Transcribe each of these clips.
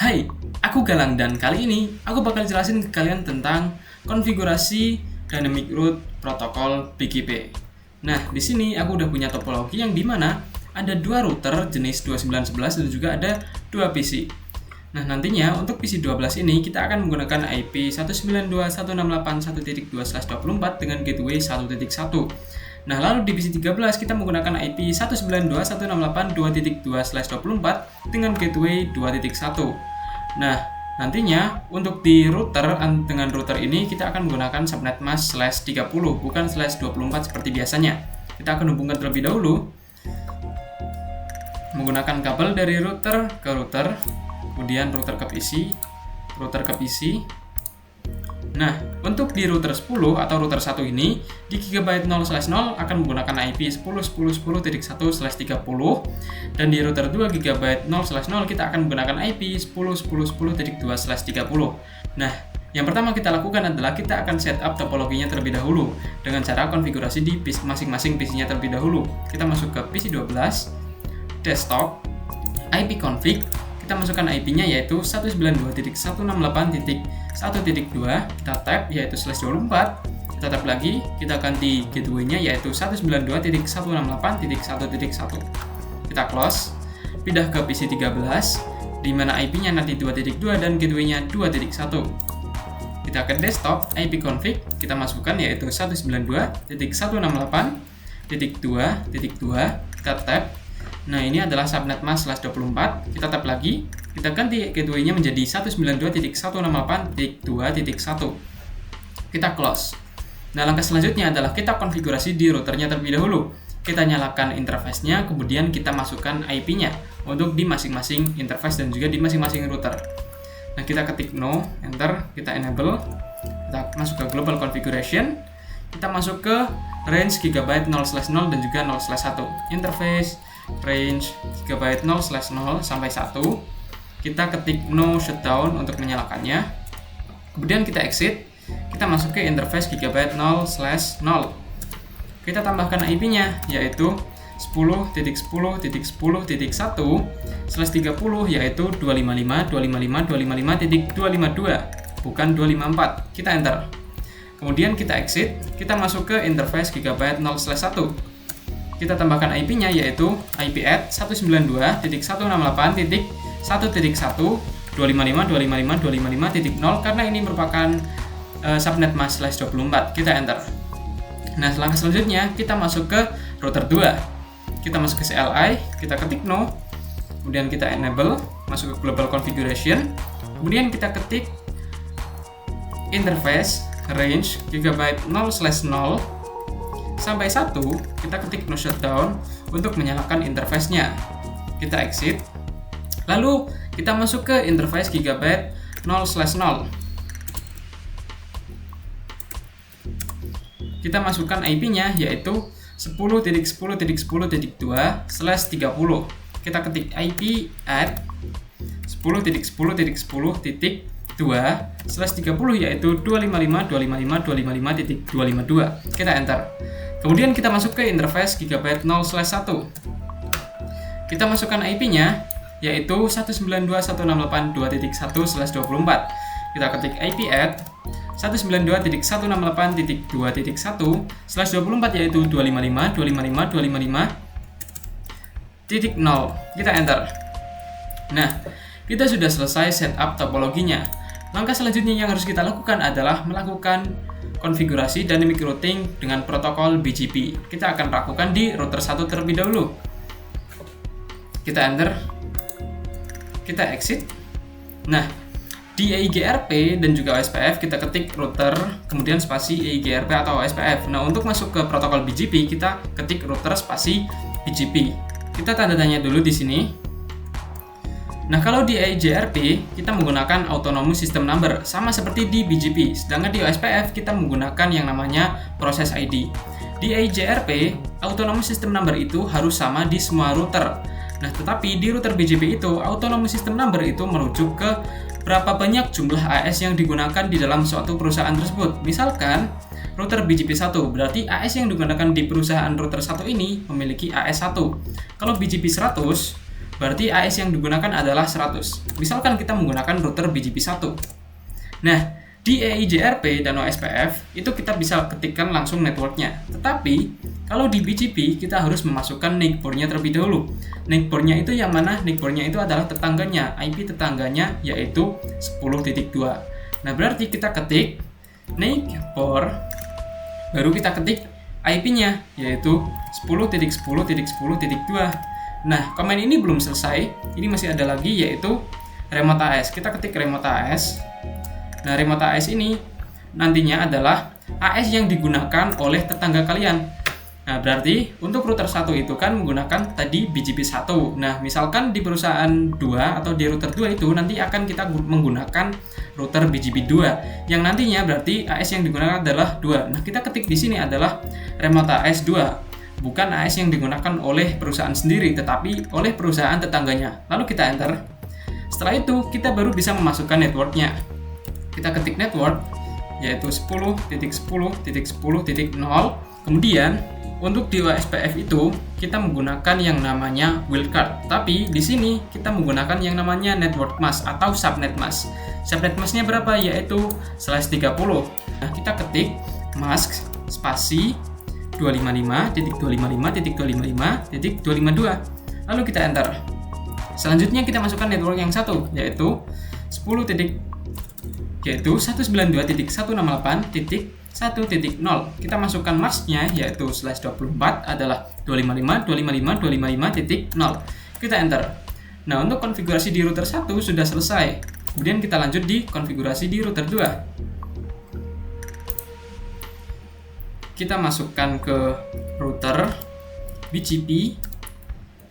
Hai, aku Galang dan kali ini aku bakal jelasin ke kalian tentang konfigurasi Dynamic Route Protocol BGP. Nah, di sini aku udah punya topologi yang dimana ada dua router jenis 2911 dan juga ada dua PC. Nah, nantinya untuk PC 12 ini kita akan menggunakan IP 192.168.1.2/24 dengan gateway 1.1. Nah, lalu di PC 13 kita menggunakan IP 192.168.2.2/24 dengan gateway 2.1. Nah, nantinya untuk di router dengan router ini kita akan menggunakan subnet mask /30 bukan /24 seperti biasanya. Kita akan hubungkan terlebih dahulu menggunakan kabel dari router ke router, kemudian router ke PC, router ke PC. Nah, untuk di router 10 atau router 1 ini di gigabyte 0/0 akan menggunakan IP 10.10.10.1/30 dan di router 2 GB 0/0 kita akan menggunakan IP 10.10.10.2/30. Nah, yang pertama kita lakukan adalah kita akan setup topologinya terlebih dahulu dengan cara konfigurasi di masing-masing PC-nya terlebih dahulu. Kita masuk ke PC 12, desktop, IP config. Kita masukkan IP-nya yaitu 192.168.1.2, kita tab yaitu /24, kita tab lagi, kita ganti gateway-nya yaitu 192.168.1.1. Kita close, pindah ke PC 13, di mana IP-nya nanti 2.2 dan gateway-nya 2.1. Kita ke desktop, IP config, kita masukkan yaitu 192.168.2.2, kita tab. Nah, ini adalah subnet mask /24. Kita tab lagi, kita ganti gateway-nya menjadi 192.168.2.1. Kita close. Nah, langkah selanjutnya adalah kita konfigurasi di routernya terlebih dahulu. Kita nyalakan interface-nya, kemudian kita masukkan IP-nya untuk di masing-masing interface dan juga di masing-masing router. Nah, kita ketik no, enter, kita enable, kita masuk ke global configuration, kita masuk ke range gigabyte 0/0 dan juga 0/1. Interface range gigabyte 0/0 sampai 1. Kita ketik no shutdown untuk menyalakannya. Kemudian kita exit. Kita masuk ke interface gigabyte 0/0. Kita tambahkan IP-nya yaitu 10.10.10.1/30 yaitu 255.255.255.252 bukan 254. Kita enter. Kemudian kita exit. Kita masuk ke interface gigabyte 0/1. Kita tambahkan IP-nya yaitu IP add 192.168.1.1.255.255.255.0 karena ini merupakan subnet mask /24. Kita enter. Nah, langkah selanjutnya kita masuk ke router 2. Kita masuk ke CLI, kita ketik no, kemudian kita enable, masuk ke global configuration, kemudian kita ketik interface range gigabyte 0/0 sampai 1, kita ketik no shutdown untuk menyalakan interface-nya. Kita exit. Lalu kita masuk ke interface gigabyte 0/0. Kita masukkan IP-nya yaitu 10.10.10.2/30. Kita ketik IP add 10.10.10.2/30 yaitu 255.255.255.252. Kita enter. Kemudian kita masuk ke interface gigabyte 0/1. Kita masukkan IP-nya yaitu 192.168.2.1/24. Kita ketik IP add 192.168.2.1/24 yaitu 255.255.255.0. Kita enter. Nah, kita sudah selesai setup topologinya. Langkah selanjutnya yang harus kita lakukan adalah melakukan konfigurasi dynamic routing dengan protokol BGP. Kita akan lakukan di router 1 terlebih dahulu. Kita enter. Kita exit. Nah, di EIGRP dan juga OSPF kita ketik router kemudian spasi EIGRP atau OSPF. Nah, untuk masuk ke protokol BGP kita ketik router spasi BGP. Kita tanda tanya dulu di sini. Nah, kalau di EIGRP kita menggunakan autonomous system number sama seperti di BGP, sedangkan di OSPF kita menggunakan yang namanya process ID. Di EIGRP, autonomous system number itu harus sama di semua router. Nah, tetapi di router BGP itu autonomous system number itu merujuk ke berapa banyak jumlah AS yang digunakan di dalam suatu perusahaan tersebut. Misalkan router BGP 1, berarti AS yang digunakan di perusahaan router 1 ini memiliki AS 1. Kalau BGP 100, berarti AS yang digunakan adalah 100. Misalkan kita menggunakan router BGP1. Nah, di EIGRP dan OSPF itu kita bisa ketikkan langsung networknya. Tetapi kalau di BGP kita harus memasukkan neighbor-nya terlebih dahulu. Neighbor-nya itu yang mana? Neighbor-nya itu adalah tetangganya, IP tetangganya yaitu 10.2. Nah, berarti kita ketik neighbor, baru kita ketik IP-nya yaitu 10.10.10.2. Nah, komen ini belum selesai. Ini masih ada lagi yaitu remote AS. Kita ketik remote AS. Nah, remote AS ini nantinya adalah AS yang digunakan oleh tetangga kalian. Nah, berarti untuk router 1 itu kan menggunakan tadi BGP 1. Nah, misalkan di perusahaan 2 atau di router 2 itu nanti akan kita menggunakan router BGP 2 yang nantinya berarti AS yang digunakan adalah 2. Nah, kita ketik di sini adalah remote AS 2, bukan AS yang digunakan oleh perusahaan sendiri tetapi oleh perusahaan tetangganya. Lalu kita enter. Setelah itu kita baru bisa memasukkan networknya. Kita ketik network yaitu 10.10.10.0. Kemudian untuk di OSPF itu kita menggunakan yang namanya wildcard. Tapi di sini kita menggunakan yang namanya network mask atau subnet mask. Subnet masknya berapa? Yaitu /30. Nah, kita ketik mask spasi 255.255.255.252. Lalu kita enter. Selanjutnya kita masukkan network yang satu yaitu 192.168.1.0. Kita masukkan masknya yaitu /24 adalah 255.255.255.0. Kita enter. Nah, untuk konfigurasi di router 1 sudah selesai. Kemudian kita lanjut di konfigurasi di router 2. Kita masukkan ke router BGP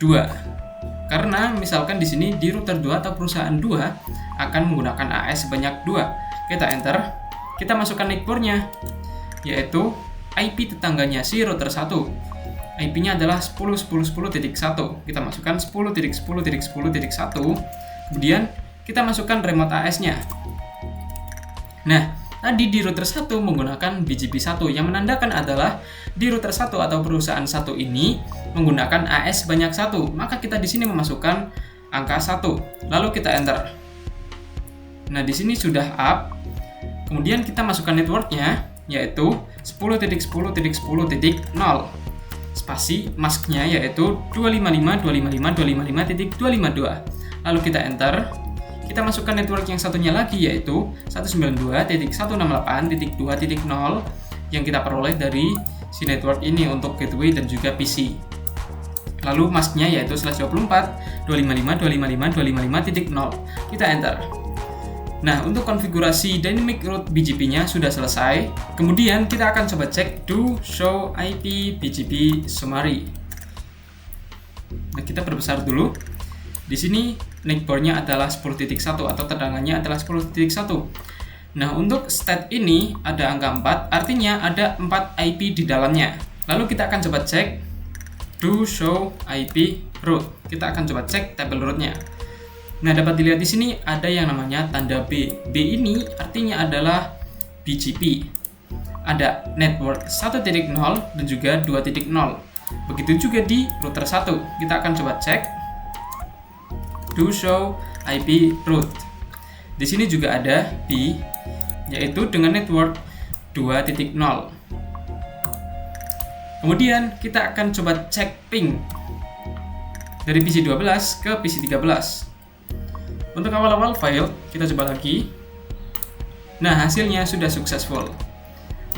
2. Karena misalkan di sini di router 2 atau perusahaan 2 akan menggunakan AS sebanyak 2. Kita enter. Kita masukkan neighbor-nya yaitu IP tetangganya si router 1. IP-nya adalah 10.10.10.1. Kita masukkan 10.10.10.1. Kemudian kita masukkan remote AS-nya. Nah, tadi di router 1 menggunakan BGP 1 yang menandakan adalah di router 1 atau perusahaan 1 ini menggunakan AS sebanyak 1. Maka kita di sini memasukkan angka 1. Lalu kita enter. Nah, di sini sudah up. Kemudian kita masukkan networknya yaitu 10.10.10.0. Spasi masknya yaitu 255.255.255.252. Lalu kita enter. Kita masukkan network yang satunya lagi yaitu 192.168.2.0 yang kita peroleh dari si network ini untuk gateway dan juga PC. Lalu masknya yaitu /24 255.255.255.0. Kita enter. Nah, untuk konfigurasi dynamic route BGP-nya sudah selesai. Kemudian kita akan coba cek do show IP BGP summary. Nah, kita perbesar dulu. Di sini neighbor-nya adalah 10.1 atau tetangganya adalah 10.1. Nah, untuk state ini ada angka 4, artinya ada 4 IP di dalamnya. Lalu kita akan coba cek do show IP route. Kita akan coba cek tabel route-nya. Nah, dapat dilihat di sini ada yang namanya tanda B. B ini artinya adalah BGP. Ada network 1.0 dan juga 2.0. Begitu juga di router 1. Kita akan coba cek do show IP route. Di sini juga ada B yaitu dengan network 2.0. Kemudian kita akan coba cek ping dari PC 12 ke PC 13. Untuk awal-awal file, kita coba lagi. Nah, hasilnya sudah successful.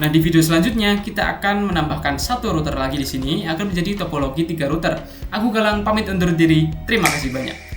Nah, di video selanjutnya kita akan menambahkan satu router lagi di sini agar menjadi topologi 3 router. Aku Galang pamit undur diri. Terima kasih banyak.